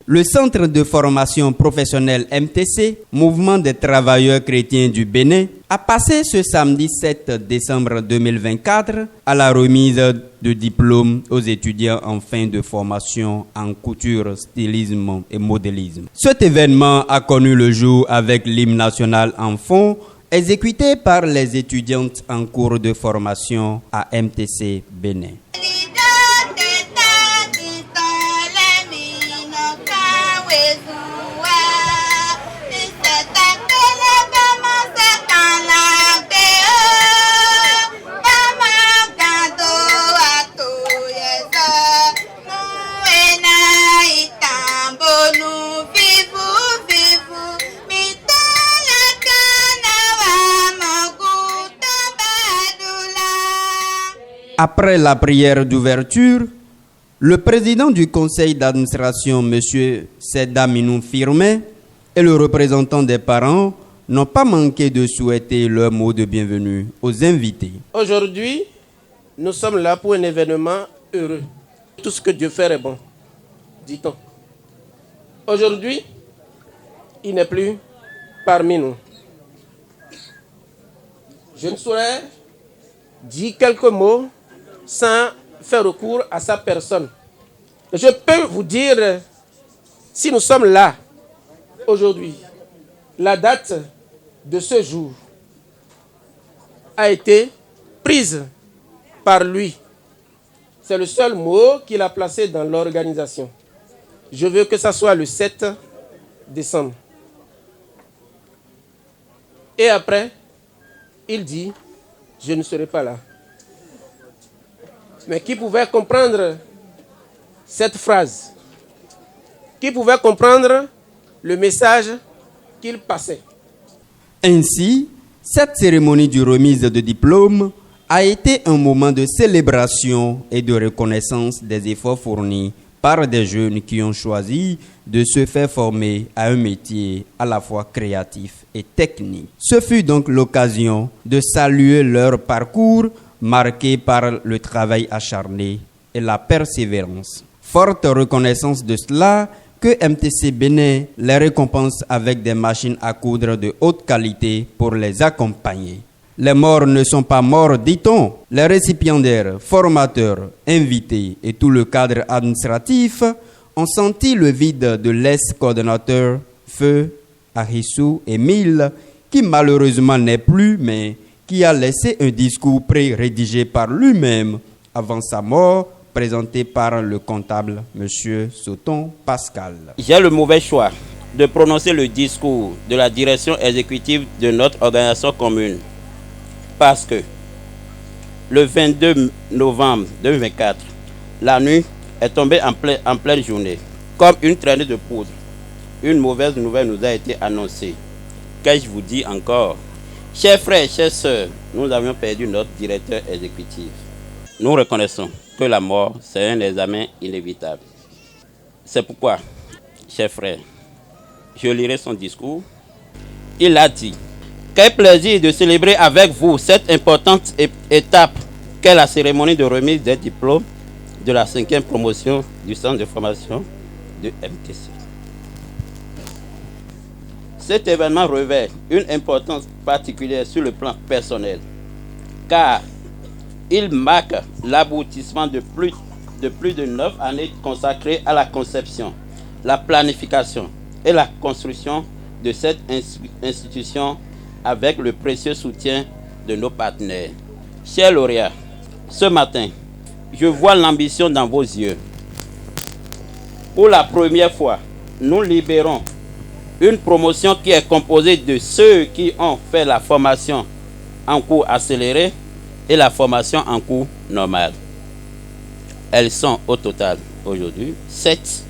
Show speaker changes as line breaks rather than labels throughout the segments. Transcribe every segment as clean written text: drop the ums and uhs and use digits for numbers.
Le Centre de formation professionnelle MTC, Mouvement des travailleurs chrétiens du Bénin, a passé ce samedi 7 décembre 2024 à la remise de diplômes aux étudiants en fin de formation en couture, stylisme et modélisme. Cet événement a connu le jour avec l'hymne national en fond, exécuté par les étudiantes en cours de formation à MTC Bénin. Après la prière d'ouverture, le président du conseil d'administration, M. Seda Minou Firmin, et le représentant des parents n'ont pas manqué de souhaiter leur mot de bienvenue aux invités.
Aujourd'hui, nous sommes là pour un événement heureux. Tout ce que Dieu fait est bon, dit-on. Aujourd'hui, il n'est plus parmi nous. Je ne saurais dire quelques mots sans faire recours à sa personne. Je peux vous dire, si nous sommes là aujourd'hui, la date de ce jour a été prise par lui. C'est le seul mot qu'il a placé dans l'organisation. Je veux que ça soit le 7 décembre. Et après, il dit, je ne serai pas là. Mais qui pouvait comprendre cette phrase? Qui pouvait comprendre le message qu'il passait?
Ainsi, cette cérémonie de remise de diplôme a été un moment de célébration et de reconnaissance des efforts fournis par des jeunes qui ont choisi de se faire former à un métier à la fois créatif et technique. Ce fut donc l'occasion de saluer leur parcours marqué par le travail acharné et la persévérance. Forte reconnaissance de cela, que MTC Bénin les récompense avec des machines à coudre de haute qualité pour les accompagner. Les morts ne sont pas morts, dit-on. Les récipiendaires, formateurs, invités et tout le cadre administratif ont senti le vide de l'ex-coordonnateur Feu Ahissou Émile, qui malheureusement n'est plus, mais qui a laissé un discours pré-rédigé par lui-même avant sa mort, présenté par le comptable M. Sauton Pascal.
J'ai le mauvais choix de prononcer le discours de la direction exécutive de notre organisation commune parce que le 22 novembre 2024, la nuit est tombée en pleine journée. Comme une traînée de poudre, une mauvaise nouvelle nous a été annoncée. Qu'ai-je vous dis encore? Chers frères, chères sœurs, nous avions perdu notre directeur exécutif. Nous reconnaissons que la mort, c'est un examen inévitable. C'est pourquoi, chers frères, je lirai son discours. Il a dit: quel plaisir de célébrer avec vous cette importante étape qu'est la cérémonie de remise des diplômes de la 5e promotion du centre de formation de MTC. Cet événement revêt une importance particulière sur le plan personnel, car il marque l'aboutissement de plus de 9 années consacrées à la conception, la planification et la construction de cette institution avec le précieux soutien de nos partenaires. Chers lauréats, ce matin, je vois l'ambition dans vos yeux. Pour la première fois, nous libérons une promotion qui est composée de ceux qui ont fait la formation en cours accéléré et la formation en cours normal. Elles sont au total aujourd'hui 7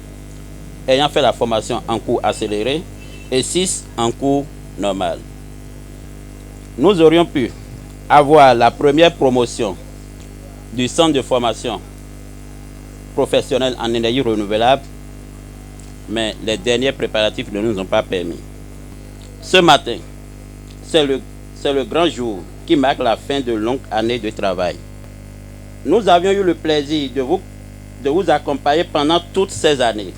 ayant fait la formation en cours accéléré et 6 en cours normal. Nous aurions pu avoir la première promotion du centre de formation professionnelle en énergie renouvelable, mais les derniers préparatifs ne nous ont pas permis. Ce matin, c'est le grand jour qui marque la fin de longues années de travail. Nous avions eu le plaisir de vous accompagner pendant toutes ces années.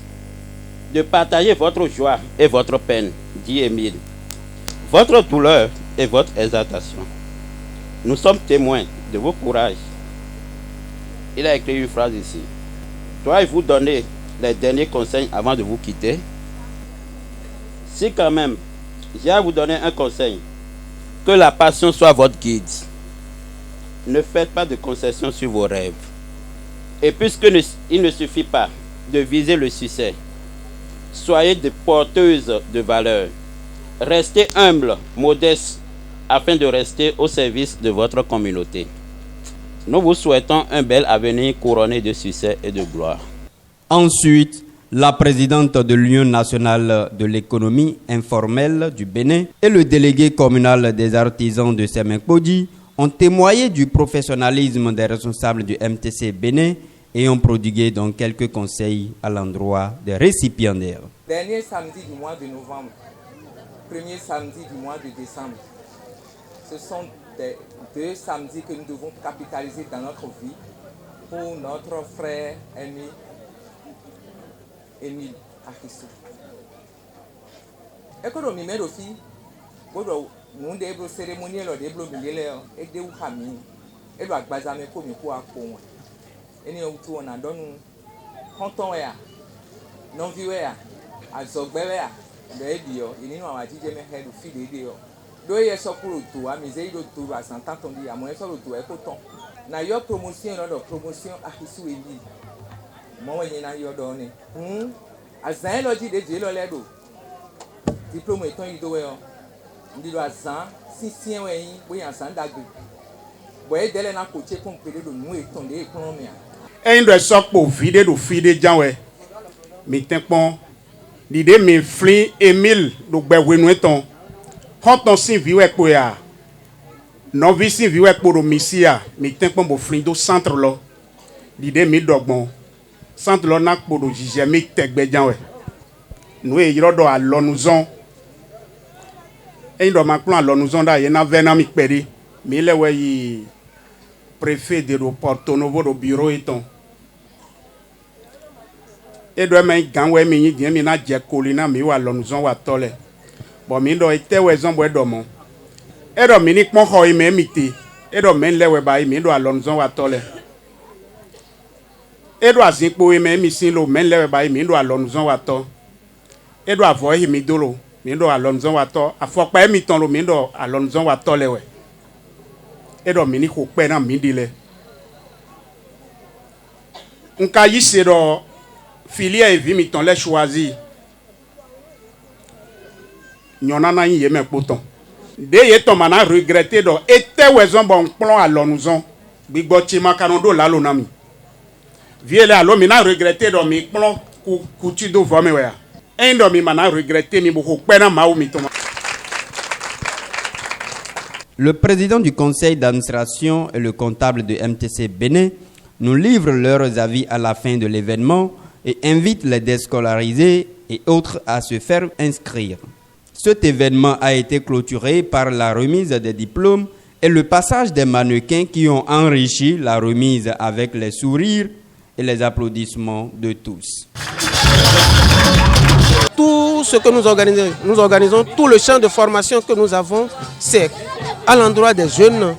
de partager votre joie et votre peine, dit Émile, votre douleur et votre exaltation. Nous sommes témoins de vos courages. Il a écrit une phrase ici. Dois-je vous donner les derniers conseils avant de vous quitter? Si quand même, j'ai à vous donner un conseil, que la passion soit votre guide. Ne faites pas de concessions sur vos rêves. Et puisqu'il ne suffit pas de viser le succès, soyez des porteuses de valeur. Restez humbles, modestes, afin de rester au service de votre communauté. Nous vous souhaitons un bel avenir couronné de succès et de gloire.
Ensuite, la présidente de l'Union nationale de l'économie informelle du Bénin et le délégué communal des artisans de Semenkpodi ont témoigné du professionnalisme des responsables du MTC Bénin et ont prodigué donc quelques conseils à l'endroit des récipiendaires.
Dernier samedi du mois de novembre, premier samedi du mois de décembre, ce sont des 2 samedis que nous devons capitaliser dans notre vie pour notre frère aimé Émile Akissou. Économie mais aussi, nous devons cérémonier le développement et de famille et le bazame comme pour apprendre. Et nous on a donné canton ya, non vieux à Zogbea, le dio, il nous a dit que mes head ou fille de doye sokuru tu a misé do tu a santanton di a mo so do tu e ko ton na yo promotion no do promotion Akissou Émile mo wen na yo do ni azan lo di de je lo le do diplôme eton yi do we o ndi do azan sisien we yin bo yan san dagbe bo e dele na ko che kon pele do nu eton de economy a
en do sokpo vide do fide janwe mi tenpon di de mi flin Émile do gbe wenu eton quand on s'y vit pour ya, non vi s'y vit pour le missia, mais tant qu'on me flingue au centre là, l'idée mi dogmon, centre là n'a pour le juger mi tegbejan ouais. Nous y rodo à l'onuzon, et il doit m'appeler à l'onuzon là, il y en a 20 ans mi péri, mais il est ouais préfet de Porto Novo do bureau et ton. Et doit m'y gagner mi ni mi na jekolina mi wa l'onuzon wa tole. Bon, mi do ite we zon bo do mo. E do mi ni pon ho ime miti. E do men le we ba mi do alon zon wa tole. E do azin po ime mi sin lo men le we ba mi do alon zon wa to. E do avo hi mi do lo mi do alon zon wa to. Afo pa mi ton lo mi do alon zon wa tole we. E do mi ni ko pe na mi dile. Nka yi se do filia e vi mi ton le choisi. Nyonana yi me poton de ye to mana regretter do ete wezon bon plan à l'onuzon gbigbo chima kanodo la lo nami viele alo mi na regretter do mi plan kutu do vome we en do mi mana regretter mi boko pena ma o mi to.
Le président du conseil d'administration et le comptable de MTC Bénin nous livrent leurs avis à la fin de l'événement et invitent les déscolarisés et autres à se faire inscrire. Cet événement a été clôturé par la remise des diplômes et le passage des mannequins qui ont enrichi la remise avec les sourires et les applaudissements de tous.
Tout ce que nous organisons, tout le champ de formation que nous avons, c'est à l'endroit des jeunes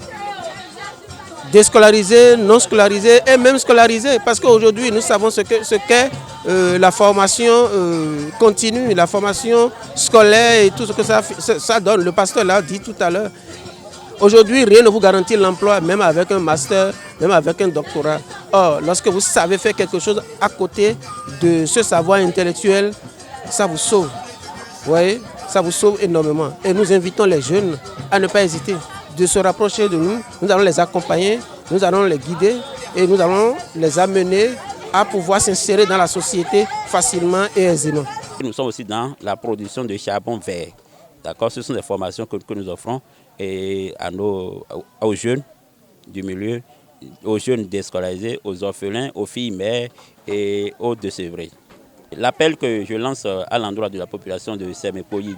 déscolarisés, non scolarisés et même scolarisés. Parce qu'aujourd'hui, nous savons ce qu'est la formation continue, la formation scolaire et tout ce que ça donne. Le pasteur l'a dit tout à l'heure. Aujourd'hui, rien ne vous garantit l'emploi, même avec un master, même avec un doctorat. Or, lorsque vous savez faire quelque chose à côté de ce savoir intellectuel, ça vous sauve. Vous voyez, ça vous sauve énormément. Et nous invitons les jeunes à ne pas hésiter, de se rapprocher de nous. Nous allons les accompagner, nous allons les guider et nous allons les amener à pouvoir s'insérer dans la société facilement et aisément.
Nous sommes aussi dans la production de charbon vert. D'accord, ce sont des formations que nous offrons et aux jeunes du milieu, aux jeunes déscolarisés, aux orphelins, aux filles mères et aux décévrés. L'appel que je lance à l'endroit de la population de Semenkpodi,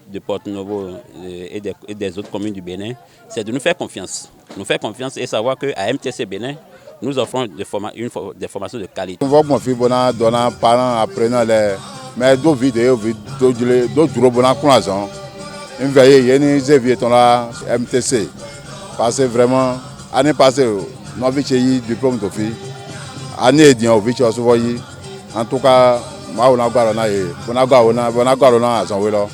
de Porto Novo et des autres communes du Bénin, c'est de nous faire confiance. Nous faire confiance et savoir qu'à MTC Bénin, nous offrons des formations de qualité.
On va confier aux parents, apprenant mais do vidéo do duro bona kunazon une veille yeni Xavier ton la MTC parce que vraiment année passée novi chéyi diplôme to fi année dia o vicho so voyi en tout cas ma ona gba na e bona gba ona azon we lo